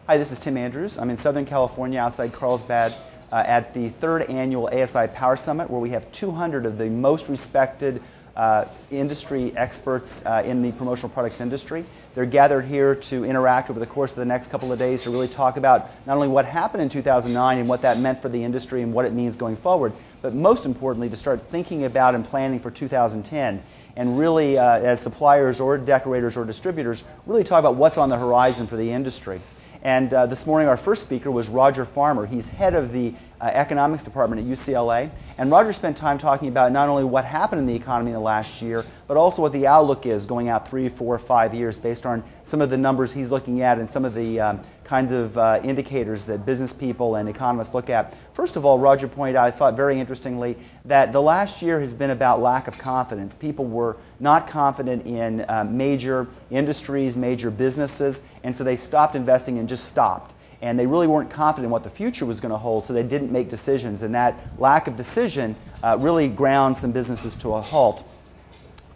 Hi, this is Tim Andrews. I'm in Southern California outside Carlsbad at the 3rd annual ASI Power Summit, where we have 200 of the most respected industry experts in the promotional products industry. They're gathered here to interact over the course of the next couple of days to really talk about not only what happened in 2009 and what that meant for the industry and what it means going forward, but most importantly to start thinking about and planning for 2010. And really, as suppliers or decorators or distributors, really talk about what's on the horizon for the industry. And this morning our first speaker was Roger Farmer. He's head of the economics department at UCLA. And Roger spent time talking about not only what happened in the economy in the last year, but also what the outlook is going out 3, 4, 5 years based on some of the numbers he's looking at and some of the kinds of indicators that business people and economists look at. First of all, Roger pointed out, I thought very interestingly, that the last year has been about lack of confidence. People were not confident in major industries, major businesses, and so they stopped investing and just stopped. And they really weren't confident in what the future was going to hold, so they didn't make decisions. And that lack of decision really ground some businesses to a halt.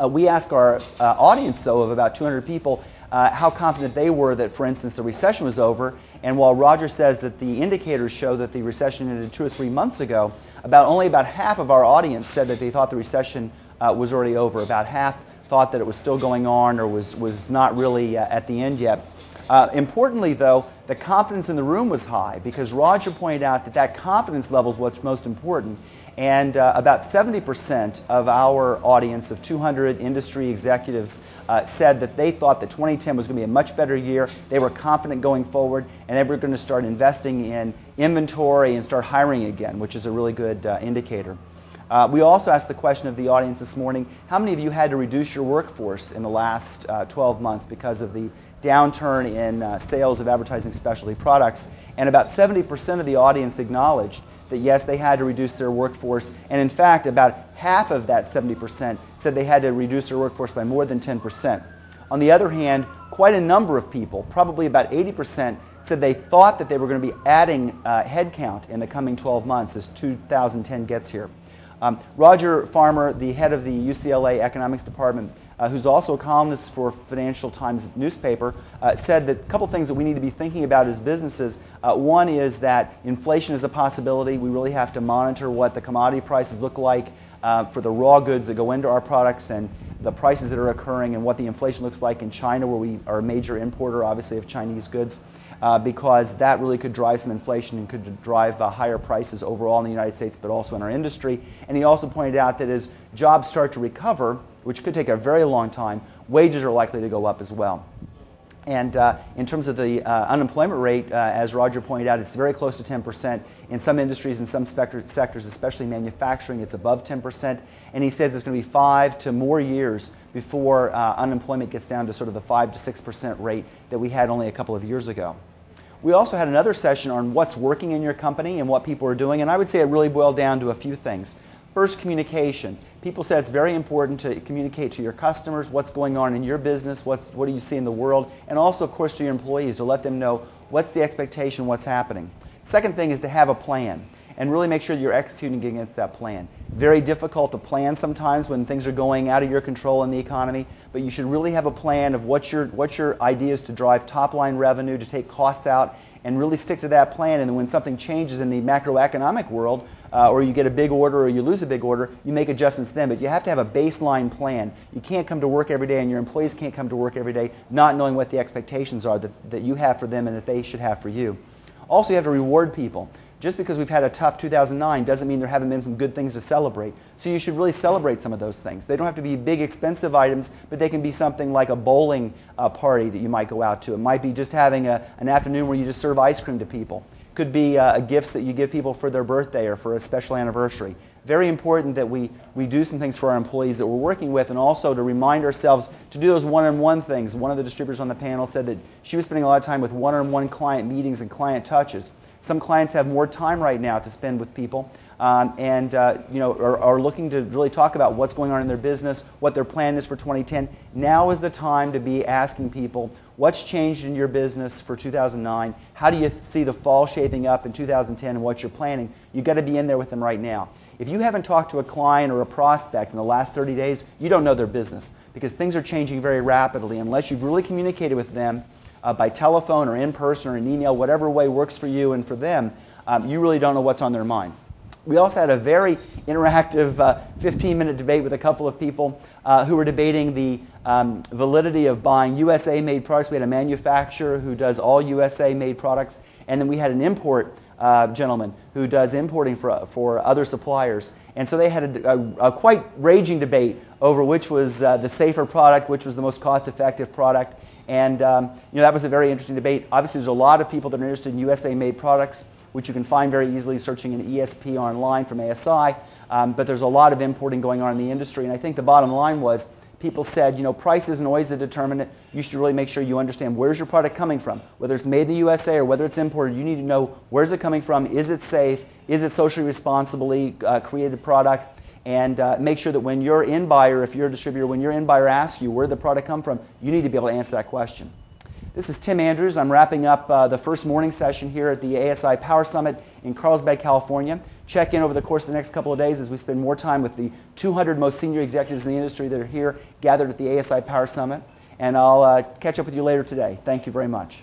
We asked our audience, though, of about 200 people, how confident they were that, for instance, the recession was over. And while Roger says that the indicators show that the recession ended 2 or 3 months ago, only about half of our audience said that they thought the recession was already over. About half thought that it was still going on or was not really at the end yet. Importantly, though, the confidence in the room was high because Roger pointed out that that confidence level is what's most important. And about 70% of our audience of 200 industry executives said that they thought that 2010 was going to be a much better year. They were confident going forward, and they were going to start investing in inventory and start hiring again, which is a really good indicator. We also asked the question of the audience this morning, how many of you had to reduce your workforce in the last 12 months because of the downturn in sales of advertising specialty products? And about 70% of the audience acknowledged that yes, they had to reduce their workforce, and in fact about half of that 70% said they had to reduce their workforce by more than 10%. On the other hand, quite a number of people, probably about 80%, said they thought that they were going to be adding headcount in the coming 12 months as 2010 gets here. Roger Farmer, the head of the UCLA economics department, who's also a columnist for Financial Times newspaper, said that a couple things that we need to be thinking about as businesses. One is that inflation is a possibility. We really have to monitor what the commodity prices look like for the raw goods that go into our products and the prices that are occurring and what the inflation looks like in China, where we are a major importer, obviously, of Chinese goods. Because that really could drive some inflation and could drive higher prices overall in the United States, but also in our industry. And he also pointed out that as jobs start to recover, which could take a very long time, wages are likely to go up as well. And in terms of the unemployment rate, as Roger pointed out, it's very close to 10%. In some industries and some sectors, especially manufacturing, it's above 10%. And he says it's going to be 5 to more years before unemployment gets down to sort of the 5 to 6% rate that we had only a couple of years ago. We also had another session on what's working in your company and what people are doing, and I would say it really boiled down to a few things. First, communication. People said it's very important to communicate to your customers what's going on in your business, what do you see in the world, and also, of course, to your employees to let them know what's the expectation, what's happening. Second thing is to have a plan and really make sure that you're executing against that plan. Very difficult to plan sometimes when things are going out of your control in the economy, but you should really have a plan of what's your ideas to drive top-line revenue, to take costs out, and really stick to that plan. And then when something changes in the macroeconomic world, or you get a big order or you lose a big order, you make adjustments then. But you have to have a baseline plan. You can't come to work every day and your employees can't come to work every day not knowing what the expectations are that you have for them and that they should have for you. Also, you have to reward people. Just because we've had a tough 2009 doesn't mean there haven't been some good things to celebrate. So you should really celebrate some of those things. They don't have to be big, expensive items, but they can be something like a bowling party that you might go out to. It might be just having an afternoon where you just serve ice cream to people. Could be gifts that you give people for their birthday or for a special anniversary. Very important that we do some things for our employees that we're working with, and also to remind ourselves to do those one-on-one things. One of the distributors on the panel said that she was spending a lot of time with one-on-one client meetings and client touches. Some clients have more time right now to spend with people and are looking to really talk about what's going on in their business, what their plan is for 2010. Now is the time to be asking people, what's changed in your business for 2009? How do you see the fall shaping up in 2010 and what you're planning? You've got to be in there with them right now. If you haven't talked to a client or a prospect in the last 30 days, you don't know their business because things are changing very rapidly. Unless you've really communicated with them by telephone or in person or an email, whatever way works for you and for them, you really don't know what's on their mind. We also had a very interactive 15-minute debate with a couple of people who were debating the validity of buying USA-made products. We had a manufacturer who does all USA-made products, and then we had an import gentleman who does importing for other suppliers. And so they had a quite raging debate over which was the safer product, which was the most cost-effective product. And that was a very interesting debate. Obviously, there's a lot of people that are interested in USA-made products, which you can find very easily searching in ESP online from ASI. But there's a lot of importing going on in the industry. And I think the bottom line was people said, price isn't always the determinant. You should really make sure you understand where's your product coming from. Whether it's made in the USA or whether it's imported, you need to know where's it coming from, is it safe, is it socially responsibly created product, and make sure that when your end buyer, if you're a distributor, when your end buyer asks you where did the product come from, you need to be able to answer that question. This is Tim Andrews. I'm wrapping up the first morning session here at the ASI Power Summit in Carlsbad, California. Check in over the course of the next couple of days as we spend more time with the 200 most senior executives in the industry that are here gathered at the ASI Power Summit. And I'll catch up with you later today. Thank you very much.